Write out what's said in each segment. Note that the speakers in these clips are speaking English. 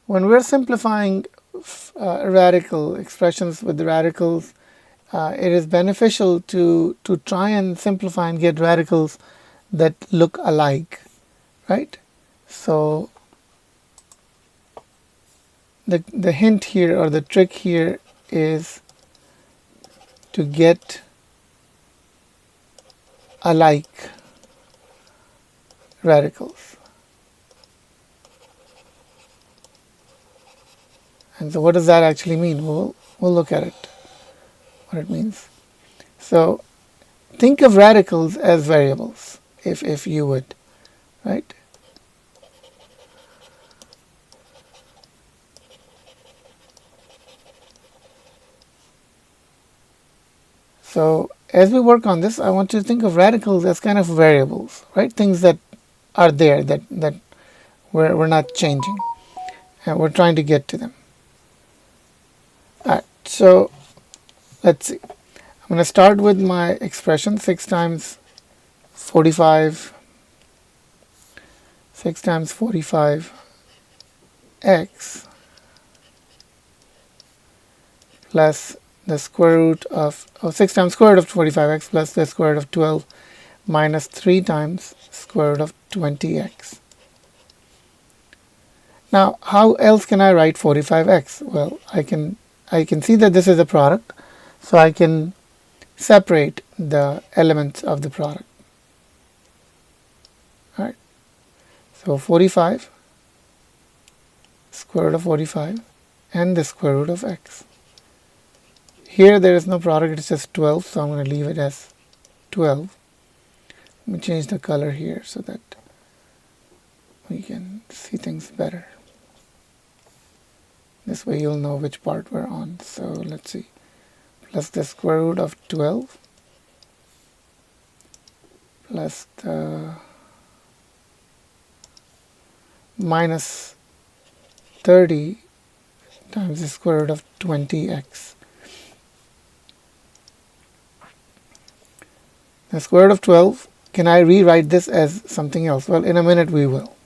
When we're simplifying radical expressions with the radicals, it is beneficial to try and simplify and get radicals that look alike, right? So the hint here, or the trick here, is to get alike radicals. And so what does that actually mean? We'll look at it, what it means. So think of radicals as variables, if you would, right? So as we work on this, I want you to think of radicals as kind of variables, right? Things that are there, that we're not changing, and we're trying to get to them. All right, so let's see. I'm going to start with my expression, 6 times 45, 6 times 45 x plus the square root of 6 times square root of 45x plus the square root of 12 minus 3 times square root of 20x. Now, how else can I write 45x? Well, I can see that this is a product, so I can separate the elements of the product. All right. So 45 square root of 45 and the square root of x. Here there is no product, it's just 12, so I'm going to leave it as 12. Let me change the color here so that we can see things better. This way you'll know which part we're on. So let's see. Plus the square root of 12 plus the minus 30 times the square root of 20x. The square root of 12, can I rewrite this as something else? Well, in a minute we will.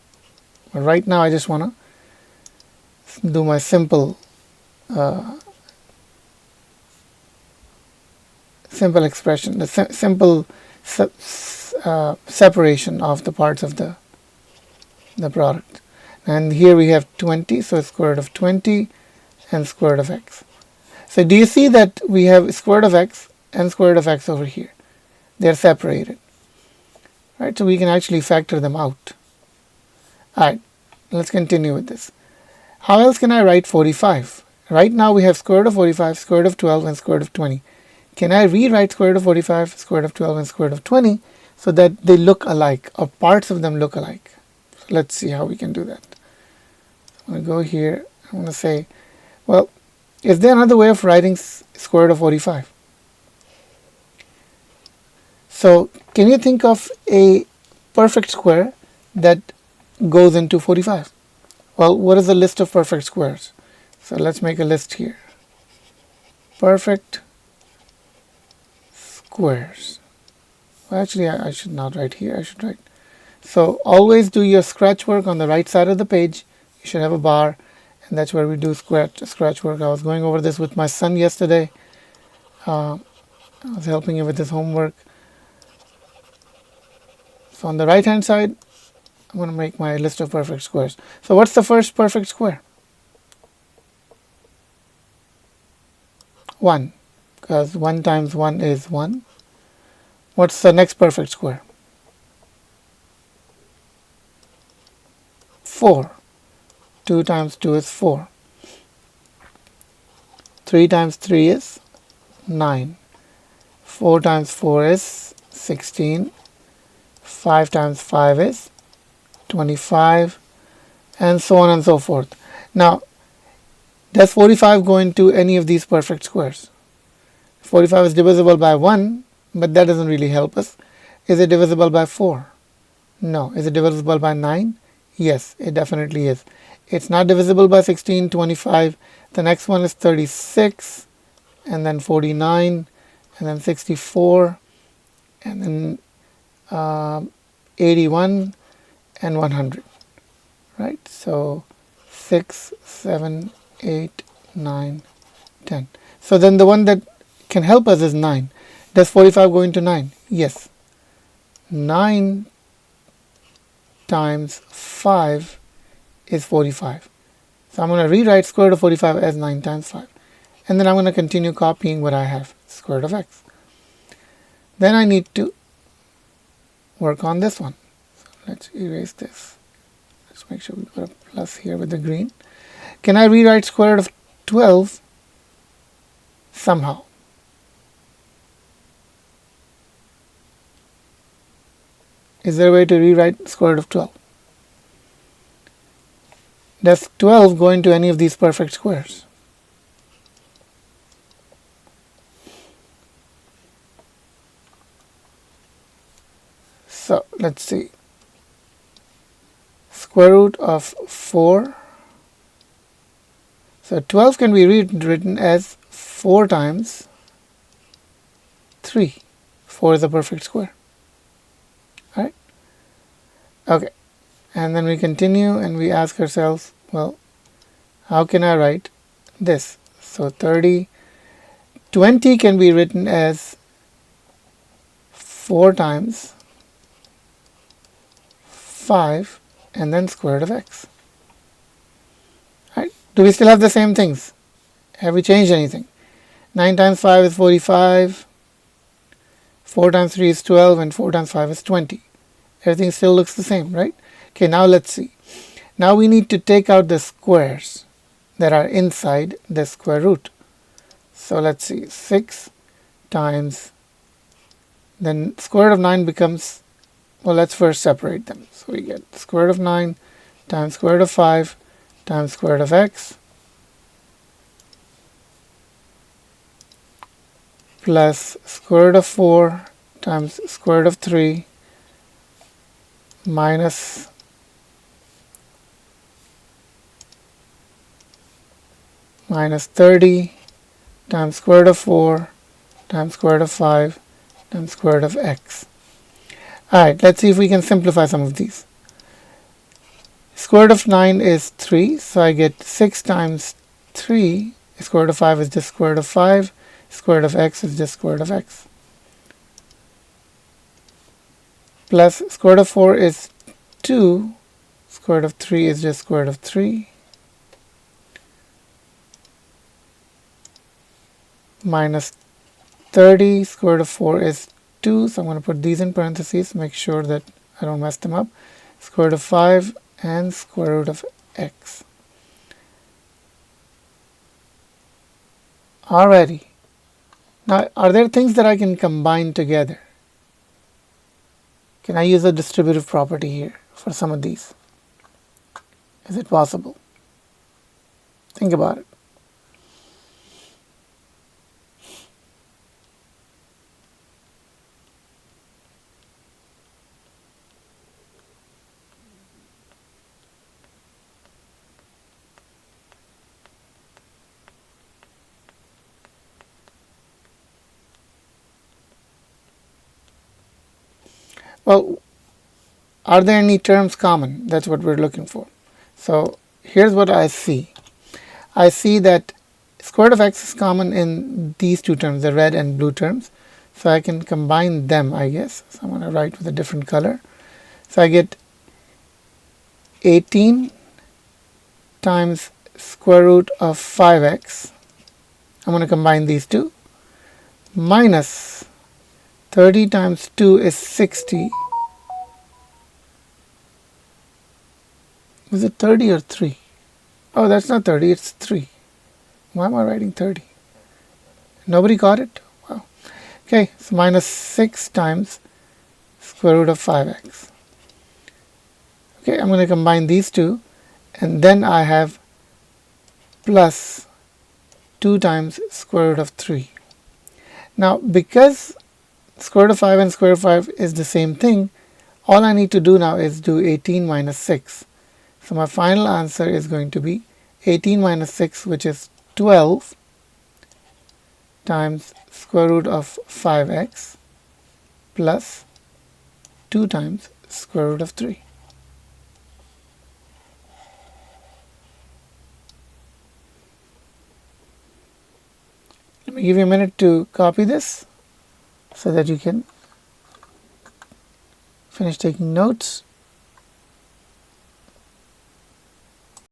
But right now I just want to do my simple expression, the simple separation of the parts of the product. And here we have 20, so square root of 20 and square root of x. So do you see that we have square root of x and square root of x over here? They're separated, right? So we can actually factor them out. All right, let's continue with this. How else can I write 45? Right now we have square root of 45, square root of 12, and square root of 20. Can I rewrite square root of 45, square root of 12, and square root of 20 so that they look alike, or parts of them look alike? So let's see how we can do that. I'm going to go here. I'm going to say, well, is there another way of writing square root of 45? So can you think of a perfect square that goes into 45? Well, what is the list of perfect squares? So let's make a list here. Perfect squares. Well, actually, I should not write here. I should write. So always do your scratch work on the right side of the page. You should have a bar, and that's where we do scratch work. I was going over this with my son yesterday. I was helping him with his homework. So on the right hand side, I'm going to make my list of perfect squares. So what's the first perfect square? 1, because 1 times 1 is 1. What's the next perfect square? 4. 2 times 2 is 4. 3 times 3 is 9. 4 times 4 is 16. 5 times 5 is 25, and so on and so forth. Now, does 45 go into any of these perfect squares? 45 is divisible by 1, but that doesn't really help us. Is it divisible by 4? No. Is it divisible by 9? Yes, it definitely is. It's not divisible by 16, 25. The next one is 36, and then 49, and then 64, and then 81, and 100, right? So 6, 7, 8, 9, 10. So then the one that can help us is 9. Does 45 go into 9? Yes. 9 times 5 is 45. So I'm going to rewrite square root of 45 as 9 times 5. And then I'm going to continue copying what I have, square root of x. Then I need to work on this one. So let's erase this. Let's make sure we put a plus here with the green. Can I rewrite square root of 12 somehow? Is there a way to rewrite square root of 12? Does 12 go into any of these perfect squares? So let's see. Square root of 4. So 12 can be rewritten as 4 times 3. 4 is a perfect square. Alright? Okay. And then we continue and we ask ourselves, well, how can I write this? So 20 can be written as 4 times 5 and then square root of x. Right? Do we still have the same things? Have we changed anything? 9 times 5 is 45, 4 times 3 is 12, and 4 times 5 is 20. Everything still looks the same, right? Okay, now let's see. Now we need to take out the squares that are inside the square root. So let's see, 6 times, then square root of 9 becomes, well, let's first separate them. So we get square root of 9 times square root of 5 times square root of x plus square root of 4 times square root of 3 minus minus 30 times square root of 4 times square root of 5 times square root of x. Alright, let's see if we can simplify some of these. Square root of 9 is 3, so I get 6 times 3, square root of 5 is just square root of 5, square root of x is just square root of x. Plus square root of 4 is 2, square root of 3 is just square root of 3, minus 30, square root of 4 is 2, so I'm going to put these in parentheses, make sure that I don't mess them up, square root of 5 and square root of x. Alrighty. Now, are there things that I can combine together? Can I use a distributive property here for some of these? Is it possible? Think about it. Well, are there any terms common? That's what we're looking for. So here's what I see. I see that square root of x is common in these two terms, the red and blue terms. So I can combine them, I guess. So I'm going to write with a different color. So I get 18 times square root of 5x. I'm going to combine these two. Minus 30 times 2 is 60. Was it 30 or 3? Oh, that's not 30, it's 3. Why am I writing 30? Nobody got it? Wow. Okay, so minus 6 times square root of 5x. Okay, I'm going to combine these two, and then I have plus 2 times square root of 3. Now, because square root of 5 and square root of 5 is the same thing, all I need to do now is do 18 minus 6. So my final answer is going to be 18 minus 6, which is 12 times square root of 5x plus 2 times square root of 3. me give you a minute to copy this so that you can finish taking notes.